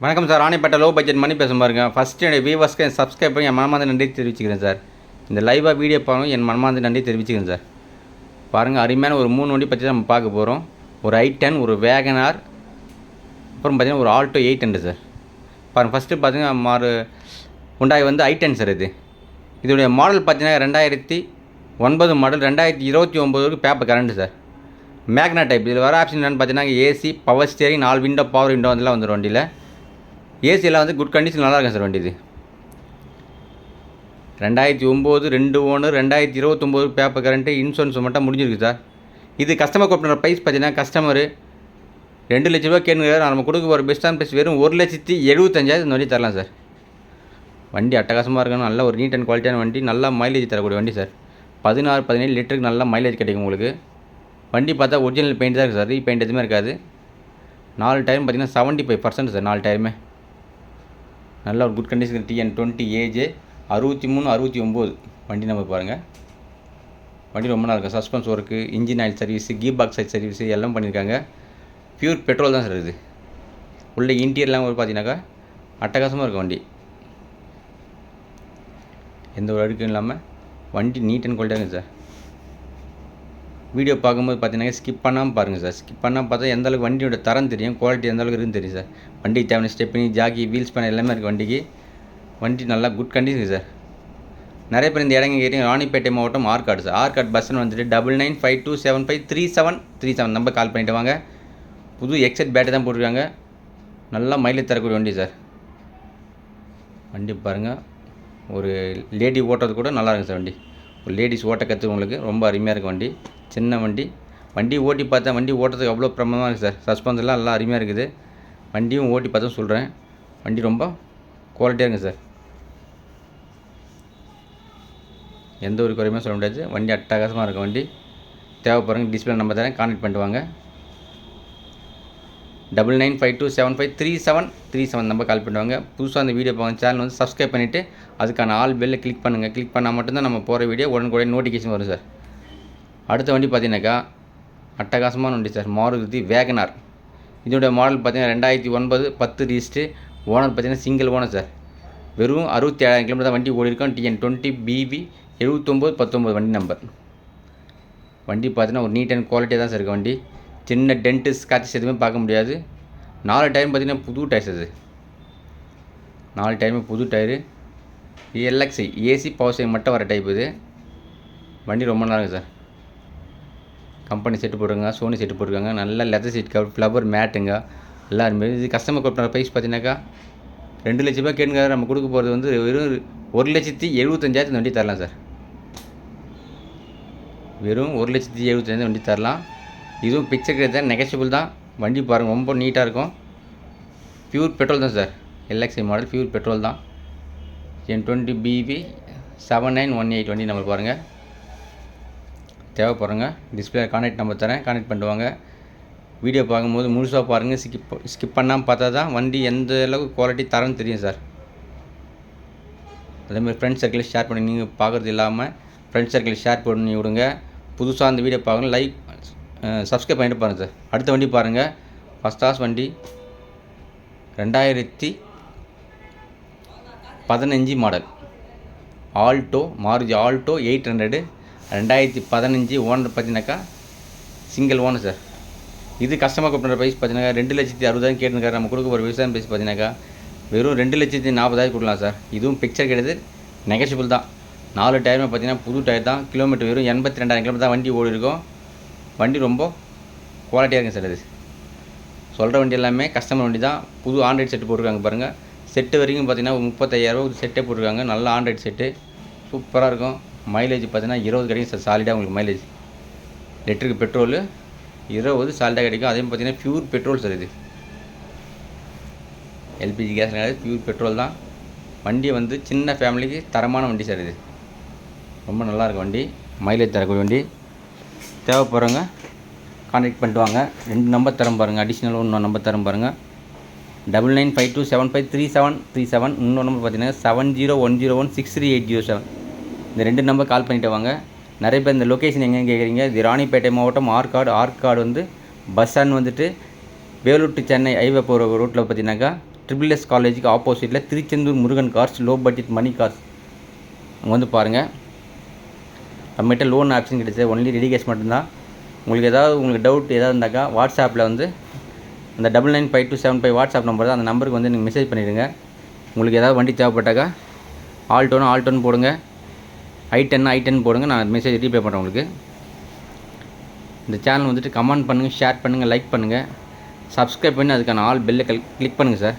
வணக்கம் sir. Ranipet low budget மணி பேசும் பாருங்க. ஃபஸ்ட்டு என்னுடைய வியூவர்ஸ்க்கு என் சப்ஸ்கிரைப் பண்ணி என் மனமார்ந்த நன்றி தெரிவிச்சுக்கிறேன் சார். இந்த லைவாக வீடியோ பாருங்க, என் மனமார்ந்த நன்றி தெரிவிச்சுக்கிறேன் சார். பாருங்கள், அருமையான ஒரு 3 வண்டி பற்றி தான் நம்ம பார்க்க போகிறோம். ஒரு i10, ஒரு வேகனார், அப்புறம் பார்த்தீங்கன்னா ஒரு ஆல்டோ 800 சார். பாருங்கள், ஃபஸ்ட்டு பார்த்தீங்கன்னா Hyundai வந்து i10 சார். இதோடைய மாடல் பார்த்தீங்கன்னா 2009 மாடல், 2029 பேப்பர் கரண்ட் சார். மேக்னா டைப். இதில் வர ஆப்ஷன் என்னென்னு பார்த்தீங்கன்னா AC, power steering, 4 window, power window அதெல்லாம் வந்துடும் வண்டியில். ஏசியெல்லாம் வந்து குட் கண்டிஷன் நல்லா இருக்கும் சார். வண்டி இது 2009 2 ஓனர், 2029 பேப்பர் கரண்ட்டு, இன்சூரன்ஸ் மட்டும் முடிஞ்சிருக்கு சார். இது கஸ்டமர் கூப்பிட்ற ப்ரைஸ் பார்த்தீங்கன்னா கஸ்டமர் 2 லட்ச ரூபா கேட்குறாரு. நம்ம கொடுக்க போகிற பெஸ்ட்டான ப்ரைஸ் வெறும் 1,75,000 இந்த வண்டி தரலாம் சார். வண்டி அட்டகாசமாக இருக்கணும். நல்ல ஒரு நீட் அண்ட் குவாலிட்டியான வண்டி, நல்லா மைலேஜ் தரக்கூடிய வண்டி சார். 16-17 லிட்டருக்கு நல்லா மைலேஜ் கிடைக்கும் உங்களுக்கு. வண்டி பார்த்தா ஒரிஜினல் பெயிண்ட் தான் இருக்குது சார். ரீபெயிண்ட் எதுவுமே இருக்காது. 4 டயரும் பார்த்தீங்கன்னா 75% சார். 4 டயருமே நல்ல ஒரு குட் கண்டிஷன். TN20 AJ 6369 வண்டி நம்பர் பாருங்கள். வண்டி ரொம்ப நல்லா இருக்கும். Suspension work, engine oil service, கீ பாக்ஸ் ஆயில் சர்வீஸு எல்லாம் பண்ணியிருக்காங்க. பியூர் பெட்ரோல் தான் சார் இது. உள்ள இன்டீரியர்லாம் பார்த்தீங்கன்னாக்கா அட்டகாசமாக இருக்கும் வண்டி. எந்த ஒரு அழுக்கும் இல்லாமல் வண்டி நீட் அண்ட் குவாலிட்டியாக இருக்குது சார். வீடியோ பார்க்கும்போது பார்த்தீங்கன்னா ஸ்கிப் பண்ணாமல் பாருங்கள் சார். ஸ்கிப் பண்ணாமல் பார்த்தா எந்தளவுக்கு வண்டியோட தரம் தெரியும், குவாலிட்டி எந்தளவுக்கு இருக்குன்னு தெரியும் சார். வண்டிக்கு தேவையான ஸ்டெப்னி, ஜாக்கி, வீல்ஸ் பேன் எல்லாமே இருக்குது வண்டிக்கு. வண்டி நல்லா குட் கண்டிஷன் சார். நிறைய பேர் இந்த இடங்க கேட்டீங்க. ராணிப்பேட்டை மாவட்டம் ஆற்காடு சார். ஆற்காடு பஸ்ஸில் வந்துட்டு 9952753737 நம்பர் கால் பண்ணிவிட்டு வாங்க. புது எக்ஸட் பேட்டரி தான் போட்டிருக்காங்க. நல்லா மைலேஜ் தரக்கூடிய வண்டி சார். வண்டி பாருங்கள், ஒரு லேடி ஓட்டுறது கூட நல்லா இருக்கும் சார். வண்டி ஒரு லேடிஸ் ஓட்ட கற்றுவங்களுக்கு ரொம்ப அருமையாக இருக்குது வண்டி. சின்ன வண்டி. வண்டி ஓட்டி பார்த்தா வண்டி ஓட்டுறதுக்கு அவ்வளோ பிரமாதமாக இருக்குது சார். சஸ்பென்ஸ்லாம் நல்லா அருமையாக இருக்குது. வண்டியும் ஓட்டி பார்த்தா சொல்கிறேன். வண்டி ரொம்ப குவாலிட்டியாக இருக்குது சார். எந்த ஒரு குறையுமே சொல்ல முடியாது. வண்டி அட்டகாசமாக இருக்கும் வண்டி. தேவைப்படுறவங்க டிஸ்பிளே நம்பர் தரேன், கான்டெக்ட் பண்ணிட்டு வாங்க. 9952753737 நம்பர் கால் பண்ணுவாங்க. புதுசாக அந்த வீடியோ பார்க்க சேனல் வந்து சப்ஸ்கிரைப் பண்ணிவிட்டு அதுக்கான ஆல் பெல்லை கிளிக் பண்ணுங்கள். கிளிக் பண்ணால் மட்டும்தான் நம்ம போகிற வீடியோ உடனுக்குடன் நோட்டிஃபிகேஷன் வரும் சார். அடுத்த வண்டி பார்த்தீங்கன்னாக்கா அட்டகாசமான வண்டி சார். மாருதி வேகனார். இதோடைய மாடல் பார்த்தீங்கன்னா 2009 10 ரிஜிஸ்ட்ரு. ஓனர் பார்த்தீங்கன்னா சிங்கிள் ஓனர் சார். வெறும் 67,000 கிலோமீட்டர் தான் வண்டி ஓடி இருக்கும். TN20 BV 7919 வண்டி நம்பர். வண்டி பார்த்தீங்கன்னா ஒரு நீட் அண்ட் குவாலிட்டியாக தான் சார் இருக்குது வண்டி. சின்ன டென்ட்டு, ஸ்க்ராச்சஸ் எதுவுமே பார்க்க முடியாது. 4 டயரும் பார்த்தீங்கன்னா புது டயர்ஸ் அது. 4 டயருமே புது tyre. LXI AC power steering மட்டும் வர டைப் இது. வண்டி ரொம்ப நல்லா இருக்குது சார். கம்பெனி செட்டு போட்டுருங்க, சோனி செட்டு போட்டுருக்காங்க. நல்ல லெதர் சீட் கவர், ஃப்ளவர் மேட்டுங்க எல்லாருமே. இது கஸ்டமர் கொடுக்குற ப்ரைஸ் பார்த்தீங்கன்னாக்கா 2 லட்ச ரூபா கேட்டுங்க. நம்ம கொடுக்க போகிறது வந்து வெறும் 1,75,000 வண்டி தரலாம் சார். வெறும் 1,75,000 வண்டி தரலாம். இதுவும் பிக்சர் கிடையாது, நெகஷியபிள் தான். வண்டி பாருங்கள், ரொம்ப நீட்டாக இருக்கும். பியூர் பெட்ரோல் தான் sir. LXI model pure petrol தான். TN20 BV 7918 வண்டி நம்பர் பாருங்கள். தேவைப்படுறங்க டிஸ்பிளே கான்டாக்ட் நம்பர் தரேன், கான்டாக்ட் பண்ணுவாங்க. வீடியோ பார்க்கும்போது முழுசாக பாருங்கள். ஸ்கிப் பண்ணாமல் பார்த்தா தான் வண்டி எந்த அளவுக்கு குவாலிட்டி தரம்னு தெரியும் சார். அதேமாதிரி ஃப்ரெண்ட்ஸ் சர்க்கிளில் ஷேர் பண்ணி நீங்கள் பார்க்குறது இல்லாமல் ஃப்ரெண்ட்ஸ் சர்க்கிளில் ஷேர் பண்ணி விடுங்க. புதுசாக அந்த வீடியோ பார்க்கணும், லைக் சப்ஸ்கிரைப் பண்ணிட்டு பாருங்கள் சார். அடுத்த வண்டி பாருங்கள். ஃபஸ்ட் கிளாஸ் வண்டி 2015 model Alto, Maruti Alto 800 2015 owner பார்த்தீங்கன்னாக்கா சிங்கிள் ஓனர் சார். இது கஸ்டமர் கூப்பிட்ற ப்ரைஸ் பார்த்தீங்கன்னா 2,60,000 கேட்டுருக்காரு. நம்ம கொடுக்க போகிற விவசாயம் ப்ரைஸ் பார்த்தீங்கன்னாக்கா வெறும் 2,40,000 கொடுக்கலாம் சார். இதுவும் பிக்சர் கிடையாது, நெகஷியபிள் தான். 4 டயருமே பார்த்தீங்கன்னா புது டயர் தான். கிலோமீட்டர் வெறும் 82,000 கிலோமீட்டர் தான் வண்டி ஓடி இருக்கும். வண்டி ரொம்ப குவாலிட்டியாக இருக்குது சார். இது சொல்கிற வண்டி எல்லாமே கஸ்டமர் வண்டி தான். புது ஆண்ட்ராய்டு செட்டு போட்டிருக்காங்க பாருங்கள். செட்டு வரைக்கும் பார்த்தீங்கன்னா 35,000 செட்டே போட்டிருக்காங்க. நல்ல ஆண்ட்ராய்டு செட்டு, சூப்பராக இருக்கும். மைலேஜ் பார்த்தீங்கன்னா 20 கிடைக்கும் சார். சாலிடாக உங்களுக்கு மைலேஜ். லிட்டருக்கு பெட்ரோலு 20 சாலிடாக கிடைக்கும். அதே பார்த்தீங்கன்னா பியூர் பெட்ரோல் சார். இது LPG கேஸ் கிடையாது, பியூர் பெட்ரோல் தான். வண்டி வந்து சின்ன ஃபேமிலிக்கு தரமான வண்டி சார். இது ரொம்ப நல்லாயிருக்கும் வண்டி, மைலேஜ் தரக்கூடிய வண்டி. தேவைப்படுறவங்க கான்டாக்ட் பண்ணிட்டு வாங்க. 2 நம்பர் தரம் பாருங்கள். அடிஷ்னல் 1 நம்பர் தரம் பாருங்கள். 9952753737. இன்னொரு நம்பர் பார்த்தீங்கன்னா 7010163807. இந்த 2 நம்பர் கால் பண்ணிட்டு வாங்க. நிறைய பேர் இந்த லொக்கேஷன் எங்கேன்னு கேட்குறீங்க. இது ராணிப்பேட்டை மாவட்டம் ஆற்காடு வந்து பஸ் ஸ்டாண்ட் வந்துட்டு வேலூர் டு சென்னை ஹைவே போகிற ரூட்டில் பார்த்தீங்கன்னாக்கா SSS காலேஜுக்கு ஆப்போசிட்டில் Tiruchendur Murugan cars, low budget money cars. அங்கே வந்து பாருங்கள். நம்மகிட்ட லோன் ஆப்ஷன் கிடையாது, ஒன்லி ரெடி கேஷ் மட்டும்தான். உங்களுக்கு டவுட் ஏதாவது இருந்தாக்கா வாட்ஸ்அப்பில் வந்து அந்த 995275 வாட்ஸ்அப் நம்பர் தான். அந்த நம்பருக்கு வந்து நீங்கள் மெசேஜ் பண்ணிவிடுங்க. உங்களுக்கு ஏதாவது வண்டி தேவைப்பட்டாக்கா ஆல்டோன்னு போடுங்க, i10 போடுங்க. நான் மெசேஜ் ரீப்ளை பண்ணுறேன் உங்களுக்கு. இந்த சேனல் வந்துட்டு கமெண்ட் பண்ணுங்கள், ஷேர் பண்ணுங்கள், லைக் பண்ணுங்கள், சப்ஸ்கிரைப் பண்ணி அதுக்கான ஆல் பெல்லை கிளிக் பண்ணுங்கள் sir.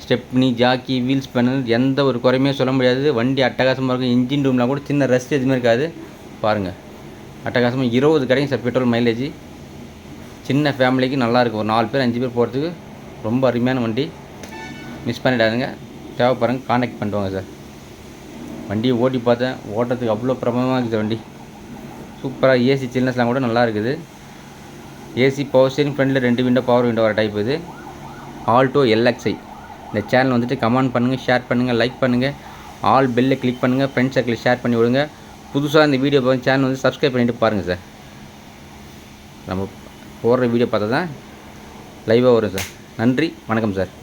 Stepney, Jackie, wheels panel எந்த ஒரு குறையுமே சொல்ல முடியாது. வண்டி அட்டகாசமாக இருக்கும். இன்ஜின் ரூம்லாம் கூட சின்ன ரெஸ்ட் எதுவுமே இருக்காது. பாருங்கள், அட்டகாசமாக 20 கிடைக்கும் சார் பெட்ரோல் மைலேஜ். சின்ன ஃபேமிலிக்கு நல்லாயிருக்கும். ஒரு 4 பேர் 5 பேர் போகிறதுக்கு ரொம்ப அருமையான வண்டி. மிஸ் பண்ணிடாதுங்க. தேவைப்படுறங்க கான்டாக்ட் பண்ணிட்டு வாங்க சார். வண்டியை ஓட்டி பார்த்தேன், ஓட்டுறதுக்கு அவ்வளோ பிரபலமாக இருக்குது வண்டி. சூப்பராக ஏசி சில்னஸ்லாம் கூட நல்லா இருக்குது. ஏசி பவர் ஸ்டீரிங், ஃப்ரண்டில் 2 விண்டோ பவர் விண்டோ வர டைப் இது. Alto LXi. இந்த சேனல் வந்துட்டு கமெண்ட் பண்ணுங்கள், ஷேர் பண்ணுங்கள், லைக் பண்ணுங்கள், ஆல் பெல்லை கிளிக் பண்ணுங்கள், ஃப்ரெண்ட்ஸ் சர்க்கிளில் ஷேர் பண்ணி விடுங்க. புதுசாக இந்த வீடியோ பார்த்து சேனல் வந்து சப்ஸ்கிரைப் பண்ணிவிட்டு பாருங்கள் சார். நம்ம போடுற வீடியோ பார்த்தா தான் லைவாக வரும் சார். நன்றி, வணக்கம் சார்.